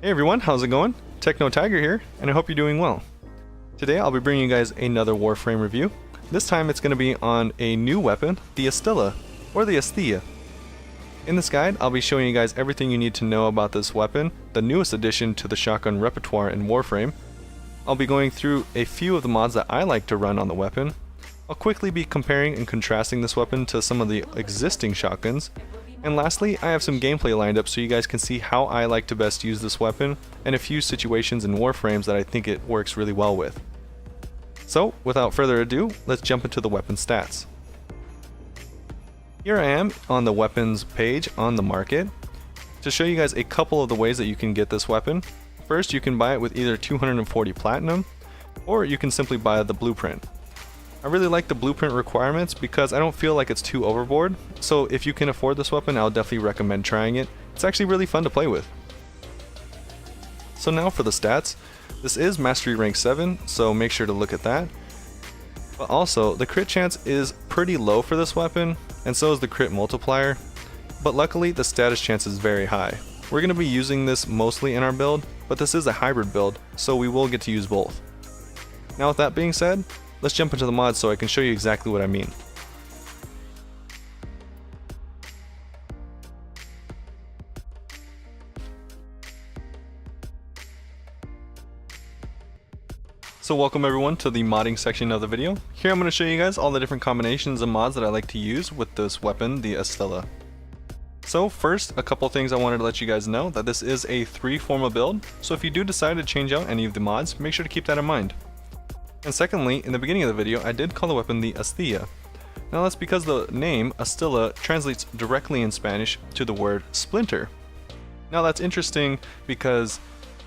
Hey everyone, how's it going? Tekno Tiger here, and I hope you're doing well. Today I'll be bringing you guys another Warframe review. This time it's going to be on a new weapon, the Astilla, or the Astilla. In this guide, I'll be showing you guys everything you need to know about this weapon, the newest addition to the shotgun repertoire in Warframe. I'll be going through a few of the mods that I like to run on the weapon. I'll quickly be comparing and contrasting this weapon to some of the existing shotguns. And lastly, I have some gameplay lined up so you guys can see how I like to best use this weapon and a few situations in Warframes that I think it works really well with. So, without further ado, let's jump into the weapon stats. Here I am on the weapons page on the market to show you guys a couple of the ways that you can get this weapon. First, you can buy it with either 240 platinum, or you can simply buy the blueprint. I really like the blueprint requirements because I don't feel like it's too overboard, so if you can afford this weapon, I'll definitely recommend trying it. It's actually really fun to play with. So now for the stats. This is Mastery Rank 7, so make sure to look at that. But also, the crit chance is pretty low for this weapon, and so is the crit multiplier, but luckily the status chance is very high. We're going to be using this mostly in our build, but this is a hybrid build, so we will get to use both. Now with that being said, let's jump into the mod so I can show you exactly what I mean. So welcome everyone to the modding section of the video. Here I'm going to show you guys all the different combinations of mods that I like to use with this weapon, the Astilla. So first, a couple things I wanted to let you guys know that this is a 3-forma build, so if you do decide to change out any of the mods, make sure to keep that in mind. And secondly, in the beginning of the video, I did call the weapon the Astilla. Now that's because the name Astilla translates directly in Spanish to the word splinter. Now that's interesting because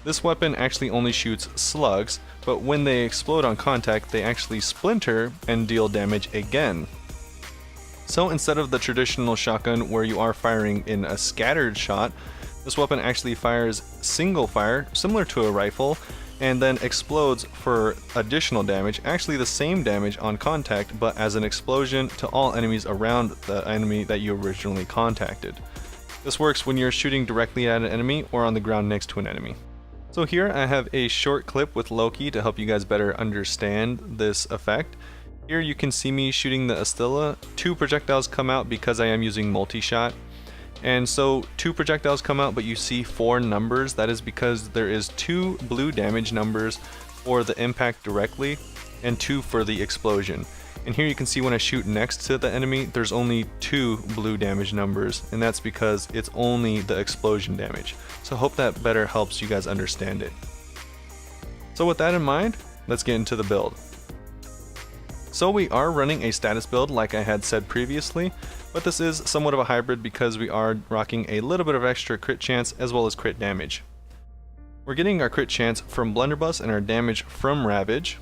this weapon actually only shoots slugs, but when they explode on contact, they actually splinter and deal damage again. So instead of the traditional shotgun where you are firing in a scattered shot, this weapon actually fires single fire, similar to a rifle, and then explodes for additional damage, actually the same damage on contact, but as an explosion to all enemies around the enemy that you originally contacted. This works when you're shooting directly at an enemy or on the ground next to an enemy. So here I have a short clip with Loki to help you guys better understand this effect. Here you can see me shooting the Astilla. 2 projectiles come out because I am using multi-shot. And so 2 projectiles come out, but you see 4 numbers. That is because there is 2 blue damage numbers for the impact directly and 2 for the explosion. And here you can see when I shoot next to the enemy, there's only 2 blue damage numbers, and that's because it's only the explosion damage. So I hope that better helps you guys understand it. So with that in mind, let's get into the build. So we are running a status build like I had said previously, but this is somewhat of a hybrid because we are rocking a little bit of extra crit chance as well as crit damage. We're getting our crit chance from Blunderbuss and our damage from Ravage.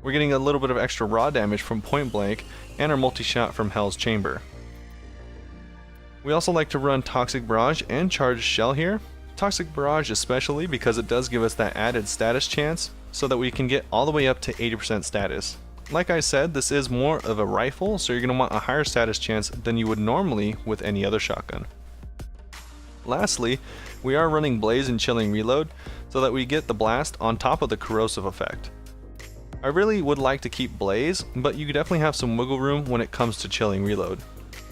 We're getting a little bit of extra raw damage from Point Blank and our multi-shot from Hell's Chamber. We also like to run Toxic Barrage and Charged Shell here. Toxic Barrage especially because it does give us that added status chance so that we can get all the way up to 80% status. Like I said, this is more of a rifle, so you're going to want a higher status chance than you would normally with any other shotgun. Lastly, we are running Blaze and Chilling Reload so that we get the blast on top of the corrosive effect. I really would like to keep Blaze, but you definitely have some wiggle room when it comes to Chilling Reload.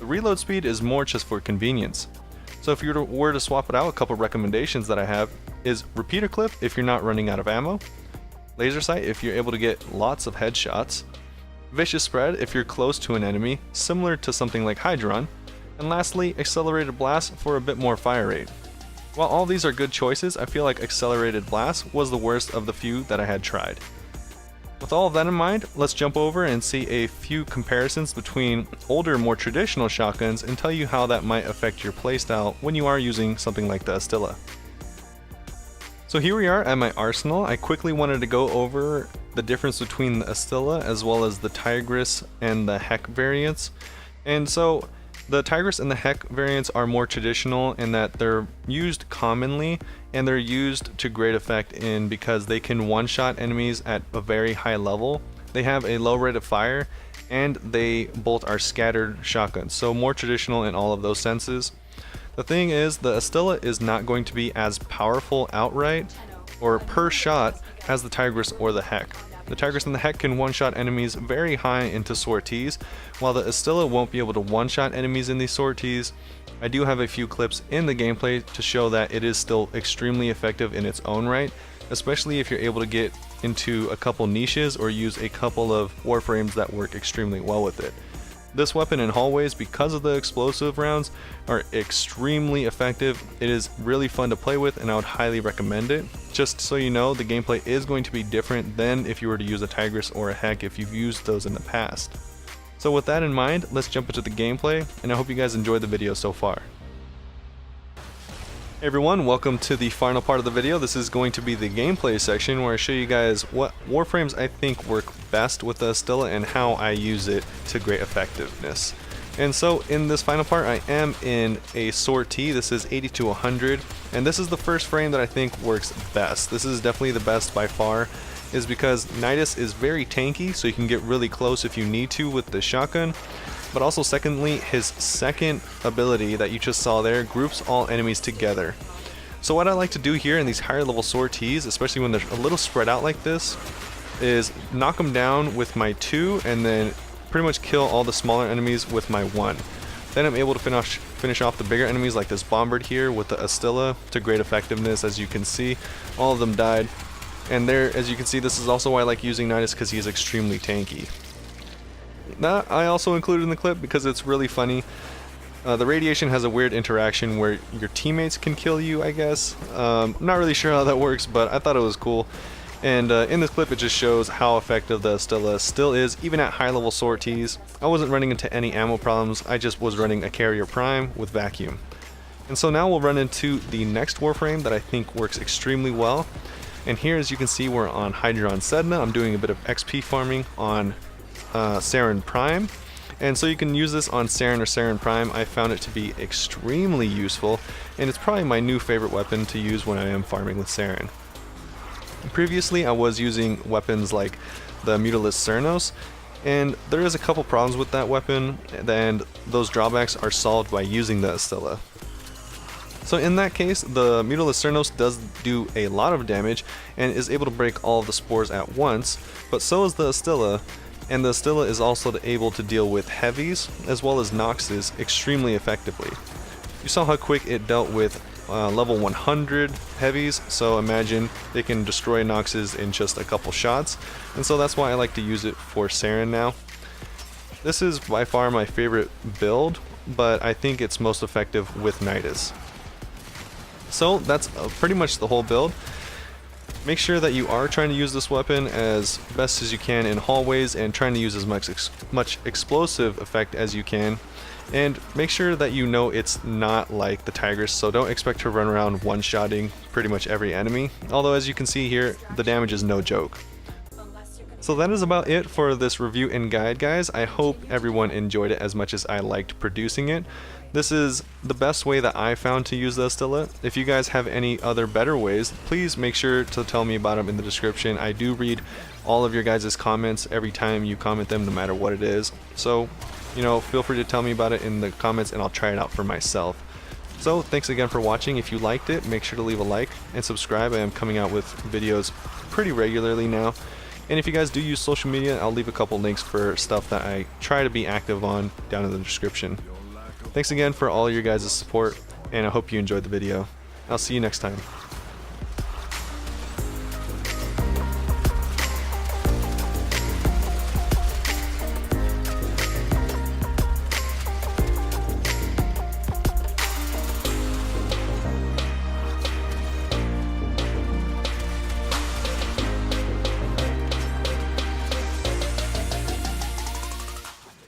The reload speed is more just for convenience. So if you were to swap it out, a couple recommendations that I have is Repeater Clip if you're not running out of ammo, Laser Sight if you're able to get lots of headshots, Vicious Spread if you're close to an enemy, similar to something like Hydron, and lastly, Accelerated Blast for a bit more fire rate. While all these are good choices, I feel like Accelerated Blast was the worst of the few that I had tried. With all of that in mind, let's jump over and see a few comparisons between older, more traditional shotguns and tell you how that might affect your playstyle when you are using something like the Astilla. So here we are at my arsenal. I quickly wanted to go over the difference between the Astilla as well as the Tigress and the Heck variants. And so the Tigress and the Heck variants are more traditional in that they're used commonly and they're used to great effect in because they can one-shot enemies at a very high level. They have a low rate of fire and they both are scattered shotguns, so more traditional in all of those senses. The thing is, the Astilla is not going to be as powerful outright or per shot as the Tigris or the Heck. The Tigris and the Heck can one-shot enemies very high into sorties, while the Astilla won't be able to one-shot enemies in these sorties. I do have a few clips in the gameplay to show that it is still extremely effective in its own right, especially if you're able to get into a couple niches or use a couple of Warframes that work extremely well with it. This weapon in hallways, because of the explosive rounds, are extremely effective. It is really fun to play with and I would highly recommend it. Just so you know, the gameplay is going to be different than if you were to use a Tigris or a Heck if you've used those in the past. So with that in mind, let's jump into the gameplay, and I hope you guys enjoyed the video so far. Hey everyone, welcome to the final part of the video. This is going to be the gameplay section where I show you guys what Warframes I think work best with the Astilla and how I use it to great effectiveness. And so in this final part I am in a sortie. This is 80 to 100, and this is the first frame that I think works best. This is definitely the best by far, is because Nidus is very tanky, so you can get really close if you need to with the shotgun. But also secondly, his second ability that you just saw there groups all enemies together. So what I like to do here in these higher level sorties, especially when they're a little spread out like this, is knock them down with my 2 and then pretty much kill all the smaller enemies with my 1. Then I'm able to finish off the bigger enemies like this Bombard here with the Astilla to great effectiveness. As you can see, all of them died. And there, as you can see, this is also why I like using Nidus, because he is extremely tanky. That I also included in the clip because it's really funny. The radiation has a weird interaction where your teammates can kill you, I guess. I'm not really sure how that works, but I thought it was cool. And in this clip it just shows how effective the Astilla still is, even at high level sorties. I wasn't running into any ammo problems, I just was running a Carrier Prime with Vacuum. And so now we'll run into the next Warframe that I think works extremely well. And here, as you can see, we're on Hydron Sedna. I'm doing a bit of XP farming on Saren Prime, and so you can use this on Saren or Saren Prime. I found it to be extremely useful, and it's probably my new favorite weapon to use when I am farming with Saren. Previously I was using weapons like the Mutilis Cernos, and there is a couple problems with that weapon, and those drawbacks are solved by using the Astilla. So in that case, the Mutilis Cernos does do a lot of damage and is able to break all of the spores at once, but so is the Astilla. And the Astilla is also able to deal with heavies as well as Noxes extremely effectively. You saw how quick it dealt with level 100 heavies, so imagine they can destroy Noxes in just a couple shots, and so that's why I like to use it for Saren now. This is by far my favorite build, but I think it's most effective with Nidus. So that's pretty much the whole build. Make sure that you are trying to use this weapon as best as you can in hallways and trying to use as much explosive effect as you can. And make sure that you know it's not like the Tigris, so don't expect to run around one-shotting pretty much every enemy. Although as you can see here, the damage is no joke. So that is about it for this review and guide, guys. I hope everyone enjoyed it as much as I liked producing it. This is the best way that I found to use the Astilla. If you guys have any other better ways, please make sure to tell me about them in the description. I do read all of your guys' comments every time you comment them, no matter what it is. So, you know, feel free to tell me about it in the comments and I'll try it out for myself. So, thanks again for watching. If you liked it, make sure to leave a like and subscribe. I am coming out with videos pretty regularly now. And if you guys do use social media, I'll leave a couple links for stuff that I try to be active on down in the description. Thanks again for all your guys' support, and I hope you enjoyed the video. I'll see you next time.